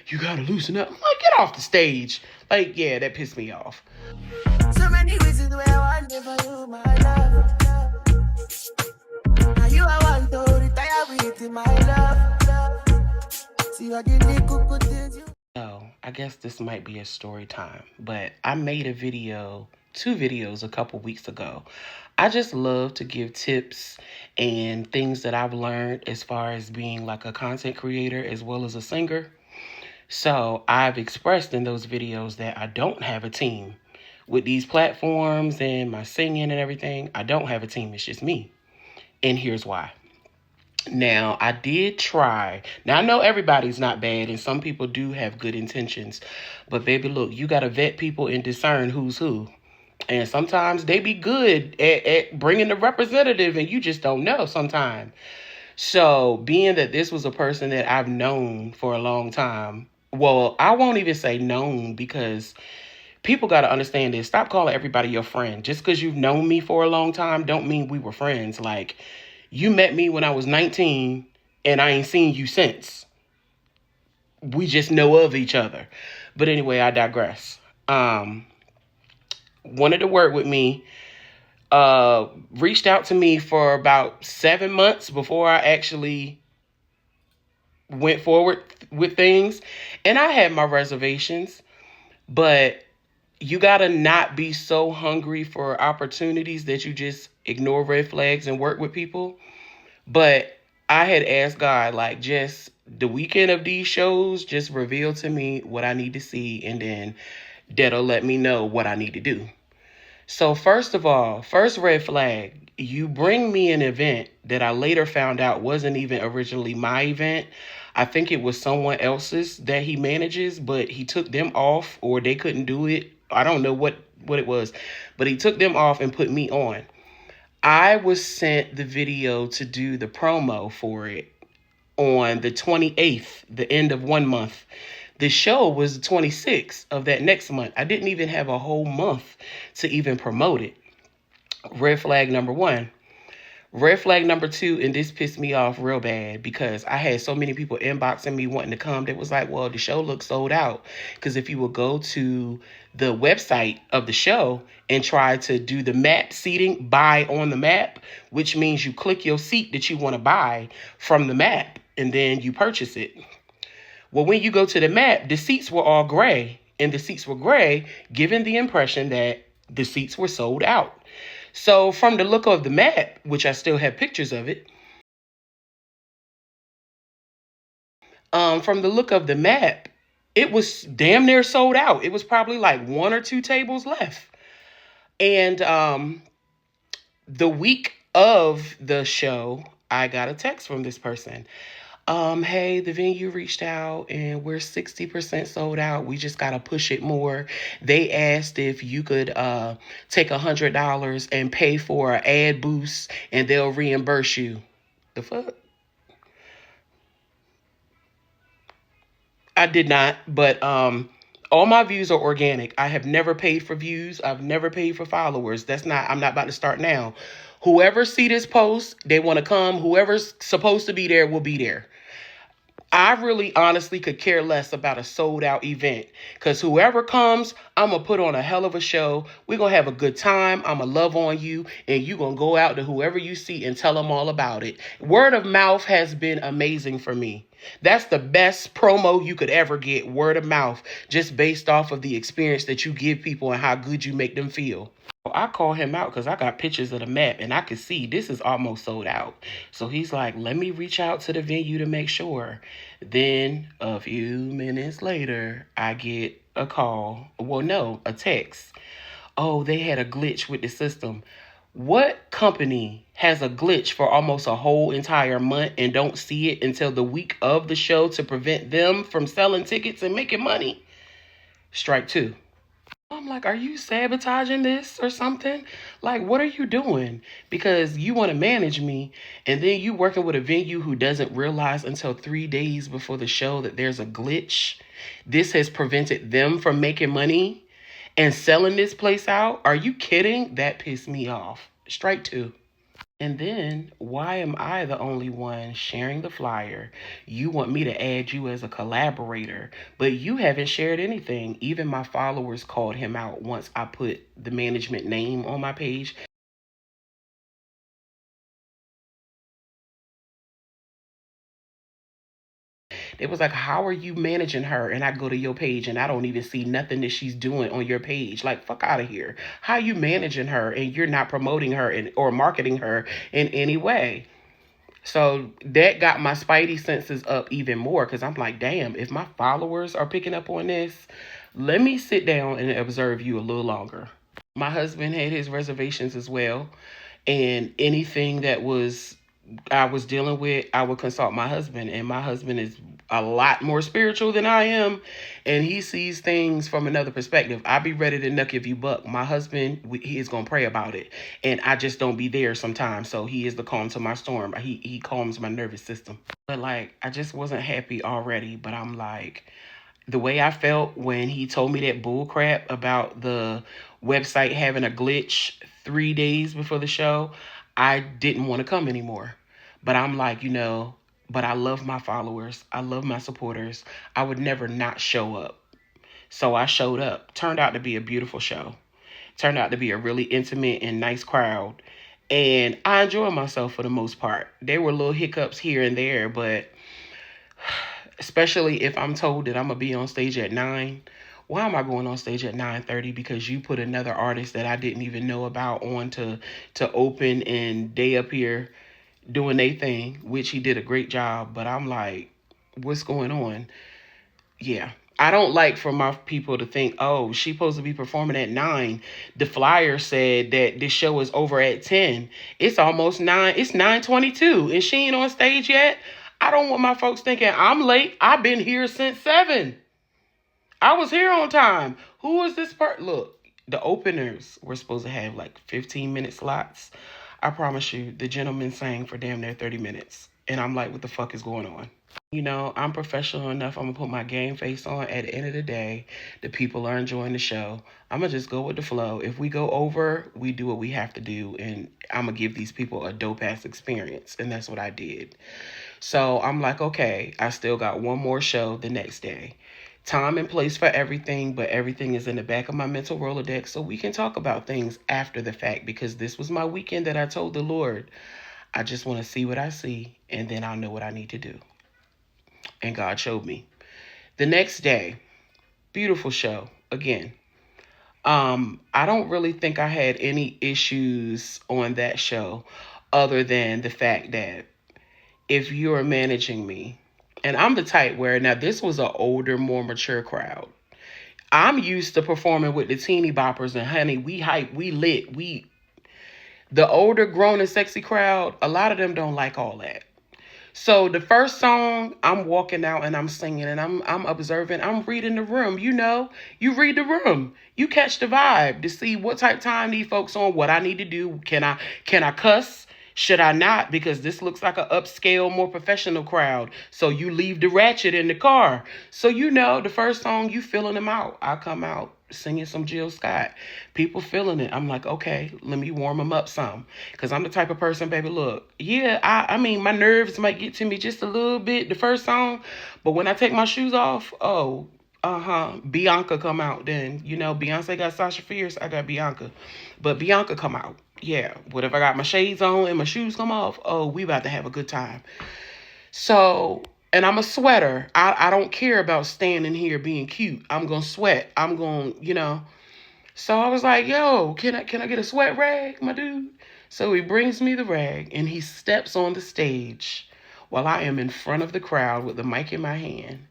you gotta loosen up. I'm like, get off the stage. Like, yeah, that pissed me off. So many reasons why I want for you, my love. Now you I want to retire with my love. See I get the cook things you. So I guess this might be a story time, but I made a video, 2 videos a couple weeks ago. I just love to give tips and things that I've learned as far as being like a content creator as well as a singer. So I've expressed in those videos that I don't have a team. With these platforms and my singing and everything, I don't have a team. It's just me. And here's why. Now, I did try. Now, I know everybody's not bad, and some people do have good intentions. But, baby, look, you got to vet people and discern who's who. And sometimes they be good at bringing the representative, and you just don't know sometimes. So, being that this was a person that I've known for a long time, well, I won't even say known because people got to understand this. Stop calling everybody your friend. Just because you've known me for a long time don't mean we were friends. Like, you met me when I was 19 and I ain't seen you since. We just know of each other. But anyway, I digress. Wanted to work with me. Reached out to me for about 7 months before I actually went forward with things. And I had my reservations. But you got to not be so hungry for opportunities that you just ignore red flags and work with people. But I had asked God, like, just the weekend of these shows, just reveal to me what I need to see. And then that'll let me know what I need to do. So first of all, first red flag, you bring me an event that I later found out wasn't even originally my event. I think it was someone else's that he manages, but he took them off or they couldn't do it. I don't know what it was, but he took them off and put me on. I was sent the video to do the promo for it on the 28th, the end of 1 month. The show was the 26th of that next month. I didn't even have a whole month to even promote it. Red flag number 1. Red flag number 2, and this pissed me off real bad because I had so many people inboxing me wanting to come that was like, well, the show looks sold out. Because if you will go to the website of the show and try to do the map seating, buy on the map, which means you click your seat that you want to buy from the map and then you purchase it. Well, when you go to the map, the seats were all gray, and the seats were gray, giving the impression that the seats were sold out. So from the look of the map, which I still have pictures of it, from the look of the map, it was damn near sold out. It was probably like 1 or 2 tables left. And the week of the show, I got a text from this person. Hey, the venue reached out and we're 60% sold out. We just got to push it more. They asked if you could take $100 and pay for an ad boost and they'll reimburse you. The fuck? I did not, but all my views are organic. I have never paid for views. I've never paid for followers. I'm not about to start now. Whoever see this post, they want to come. Whoever's supposed to be there will be there. I really honestly could care less about a sold out event because whoever comes, I'm going to put on a hell of a show. We're going to have a good time. I'm going to love on you and you're going to go out to whoever you see and tell them all about it. Word of mouth has been amazing for me. That's the best promo you could ever get, word of mouth, just based off of the experience that you give people and how good you make them feel. I call him out because I got pictures of the map and I could see this is almost sold out. So he's like, let me reach out to the venue to make sure. Then a few minutes later, I get a call. Well, no, a text. Oh, they had a glitch with the system. What company has a glitch for almost a whole entire month and don't see it until the week of the show to prevent them from selling tickets and making money? Strike 2. I'm like, are you sabotaging this or something? Like, what are you doing? Because you want to manage me and then you working with a venue who doesn't realize until 3 days before the show that there's a glitch. This has prevented them from making money and selling this place out. Are you kidding? That pissed me off. Strike 2. And then, why am I the only one sharing the flyer? You want me to add you as a collaborator, but you haven't shared anything. Even my followers called him out once I put the management name on my page. It was like, how are you managing her? And I go to your page and I don't even see nothing that she's doing on your page. Like, fuck out of here. How you managing her and you're not promoting her or marketing her in any way? So that got my spidey senses up even more because I'm like, damn, if my followers are picking up on this, let me sit down and observe you a little longer. My husband had his reservations as well. And anything that I was dealing with, I would consult my husband. And my husband is a lot more spiritual than I am. And he sees things from another perspective. I be ready to nuck if you buck. My husband, he is going to pray about it. And I just don't be there sometimes. So he is the calm to my storm. He calms my nervous system. But like, I just wasn't happy already. But I'm like, the way I felt when he told me that bull crap about the website having a glitch 3 days before the show, I didn't want to come anymore. But I'm like, but I love my followers. I love my supporters. I would never not show up. So I showed up. Turned out to be a beautiful show. Turned out to be a really intimate and nice crowd. And I enjoyed myself for the most part. There were little hiccups here and there, but especially if I'm told that I'm going to be on stage at 9. Why am I going on stage at 9:30? Because you put another artist that I didn't even know about on to open, and they up here doing their thing, which he did a great job. But I'm like, what's going on? Yeah. I don't like for my people to think, oh, she's supposed to be performing at 9. The flyer said that this show is over at 10. It's almost 9. It's 9:22 and she ain't on stage yet. I don't want my folks thinking I'm late. I've been here since 7. I was here on time. Who is this part? Look, the openers were supposed to have like 15-minute slots. I promise you, the gentleman sang for damn near 30 minutes. And I'm like, what the fuck is going on? I'm professional enough. I'm going to put my game face on. At the end of the day, the people are enjoying the show. I'm going to just go with the flow. If we go over, we do what we have to do. And I'm going to give these people a dope-ass experience. And that's what I did. So I'm like, okay, I still got one more show the next day. Time and place for everything, but everything is in the back of my mental Rolodex so we can talk about things after the fact, because this was my weekend that I told the Lord, I just want to see what I see, and then I'll know what I need to do. And God showed me. The next day, beautiful show again. I don't really think I had any issues on that show other than the fact that if you're managing me, and I'm the type where, now this was an older, more mature crowd. I'm used to performing with the teeny boppers, and honey, we hype, we lit, the older, grown and sexy crowd, a lot of them don't like all that. So the first song, I'm walking out and I'm singing and I'm observing, I'm reading the room. You read the room. You catch the vibe to see what type of time these folks on, what I need to do. Can I cuss? Should I not? Because this looks like an upscale, more professional crowd. So you leave the ratchet in the car. So the first song, you feeling them out. I come out singing some Jill Scott. People feeling it. I'm like, okay, let me warm them up some. Because I'm the type of person, baby, look, yeah, I mean, my nerves might get to me just a little bit the first song. But when I take my shoes off, Bianca come out then. Beyonce got Sasha Fierce, I got Bianca. But Bianca come out. Yeah, what if I got my shades on and my shoes come off? Oh, we about to have a good time. So, and I'm a sweater. I don't care about standing here being cute. I'm going to sweat. I'm going, So I was like, yo, can I get a sweat rag, my dude? So he brings me the rag and he steps on the stage while I am in front of the crowd with the mic in my hand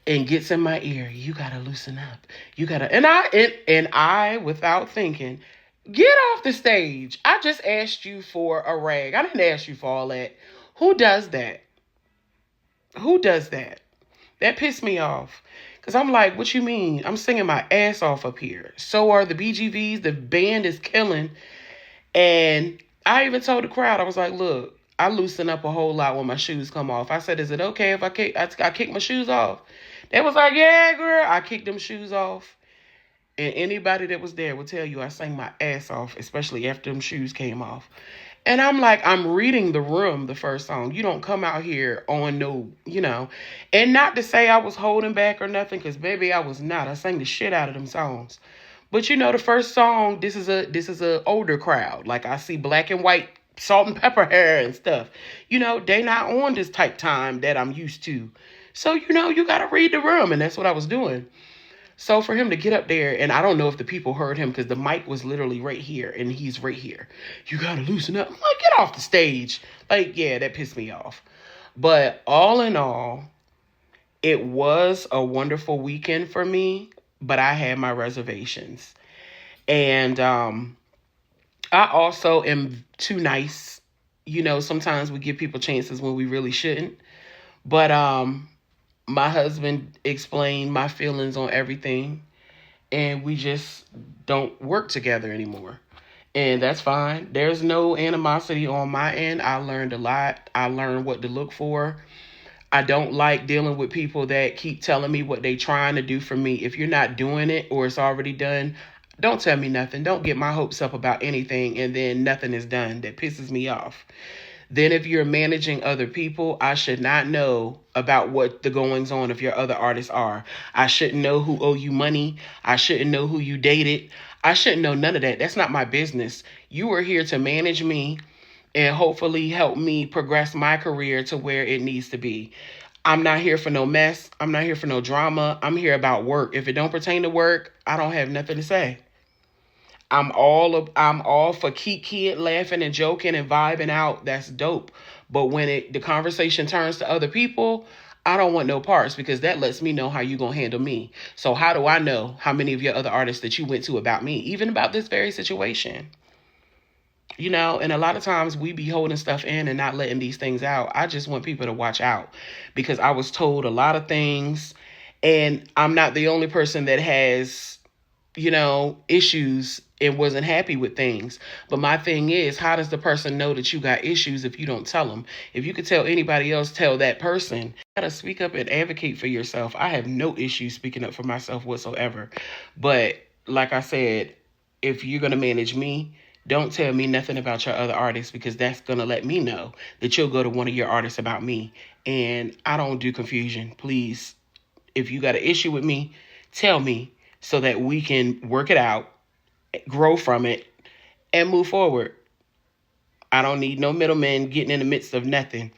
and gets in my ear. You got to loosen up. You got to, and I, without thinking, get off the stage. I just asked you for a rag. I didn't ask you for all that. Who does that? Who does that? That pissed me off. Because I'm like, what you mean? I'm singing my ass off up here. So are the BGVs. The band is killing. And I even told the crowd, I was like, look, I loosen up a whole lot when my shoes come off. I said, is it okay if I kick my shoes off? They was like, yeah, girl. I kicked them shoes off. And anybody that was there would tell you I sang my ass off, especially after them shoes came off. And I'm like, I'm reading the room, the first song. You don't come out here on no, And not to say I was holding back or nothing, because baby, I was not. I sang the shit out of them songs. But the first song, this is a older crowd. Like I see black and white salt and pepper hair and stuff. They not on this type time that I'm used to. So, you gotta read the room, and that's what I was doing. So for him to get up there, and I don't know if the people heard him because the mic was literally right here and he's right here. You gotta loosen up. I'm like, get off the stage. Like, yeah, that pissed me off. But all in all, it was a wonderful weekend for me, but I had my reservations. And I also am too nice. Sometimes we give people chances when we really shouldn't. But my husband explained my feelings on everything, and we just don't work together anymore. And that's fine. There's no animosity on my end. I learned a lot. I learned what to look for. I don't like dealing with people that keep telling me what they trying to do for me. If you're not doing it or it's already done, don't tell me nothing. Don't get my hopes up about anything and then nothing is done. That pisses me off. Then if you're managing other people, I should not know about what the goings on of your other artists are. I shouldn't know who owe you money. I shouldn't know who you dated. I shouldn't know none of that. That's not my business. You are here to manage me and hopefully help me progress my career to where it needs to be. I'm not here for no mess. I'm not here for no drama. I'm here about work. If it don't pertain to work, I don't have nothing to say. I'm all for kid laughing and joking and vibing out. That's dope. But when the conversation turns to other people, I don't want no parts because that lets me know how you gonna handle me. So how do I know how many of your other artists that you went to about me, even about this very situation? And a lot of times we be holding stuff in and not letting these things out. I just want people to watch out because I was told a lot of things, and I'm not the only person that has issues and wasn't happy with things. But my thing is, how does the person know that you got issues if you don't tell them? If you could tell anybody else, tell that person. You gotta speak up and advocate for yourself. I have no issue speaking up for myself whatsoever. But like I said, if you're gonna manage me, don't tell me nothing about your other artists because that's gonna let me know that you'll go to one of your artists about me. And I don't do confusion. Please, if you got an issue with me, tell me so that we can work it out, grow from it, and move forward. I don't need no middlemen getting in the midst of nothing.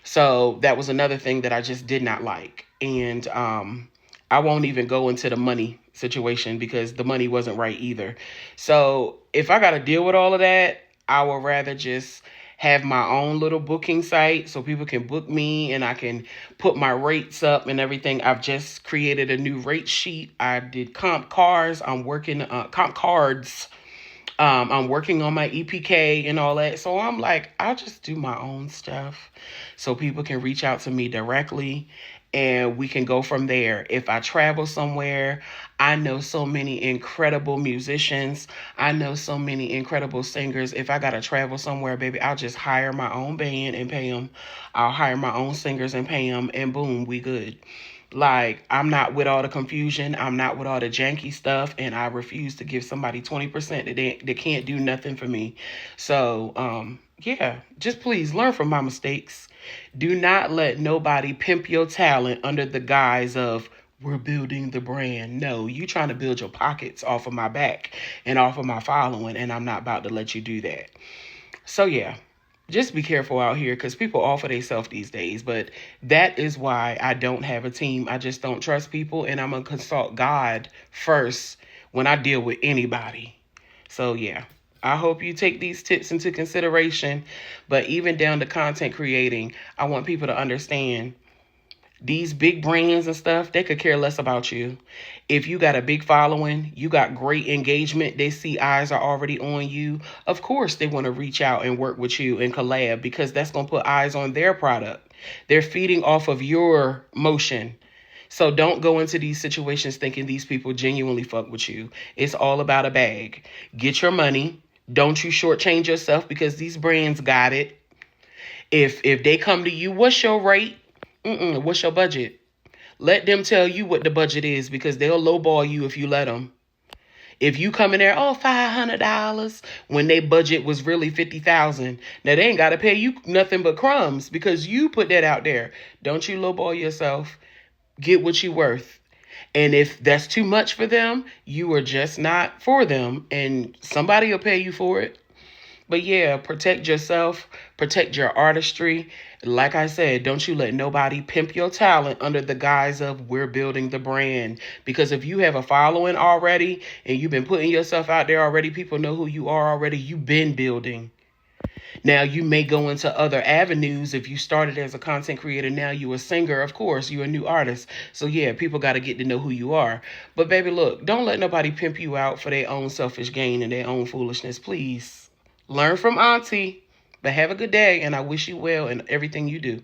So that was another thing that I just did not like. And I won't even go into the money situation because the money wasn't right either. So if I got to deal with all of that, I would rather just have my own little booking site so people can book me and I can put my rates up and everything. I've just created a new rate sheet. I did comp cards. I'm working comp cards. I'm working on my EPK and all that. So I'm like, I'll just do my own stuff so people can reach out to me directly and we can go from there. If I travel somewhere, I know so many incredible musicians. I know so many incredible singers. If I got to travel somewhere, baby, I'll just hire my own band and pay them. I'll hire my own singers and pay them, and boom, we good. Like, I'm not with all the confusion. I'm not with all the janky stuff. And I refuse to give somebody 20% that they can't do nothing for me. So, yeah, just please learn from my mistakes. Do not let nobody pimp your talent under the guise of we're building the brand. No, you trying to build your pockets off of my back and off of my following. And I'm not about to let you do that. So, yeah. Just be careful out here because people offer themselves these days. But that is why I don't have a team. I just don't trust people. And I'm going to consult God first when I deal with anybody. So, yeah, I hope you take these tips into consideration. But even down to content creating, I want people to understand these big brands and stuff, they could care less about you. If you got a big following, you got great engagement, they see eyes are already on you. Of course, they want to reach out and work with you and collab because that's going to put eyes on their product. They're feeding off of your motion. So don't go into these situations thinking these people genuinely fuck with you. It's all about a bag. Get your money. Don't you shortchange yourself because these brands got it. If they come to you, what's your rate? What's your budget? Let them tell you what the budget is because they'll lowball you if you let them. If you come in there, oh, $500 when their budget was really 50,000, now they ain't got to pay you nothing but crumbs because you put that out there. Don't you lowball yourself. Get what you worth. And if that's too much for them, you are just not for them, and somebody will pay you for it. But yeah, protect yourself, protect your artistry. Like I said, don't you let nobody pimp your talent under the guise of we're building the brand. Because if you have a following already and you've been putting yourself out there already, people know who you are already, you've been building. Now, you may go into other avenues. If you started as a content creator, now you a singer, of course, you a new artist. So yeah, people got to get to know who you are. But baby, look, don't let nobody pimp you out for their own selfish gain and their own foolishness, please. Learn from Auntie, but have a good day, and I wish you well in everything you do.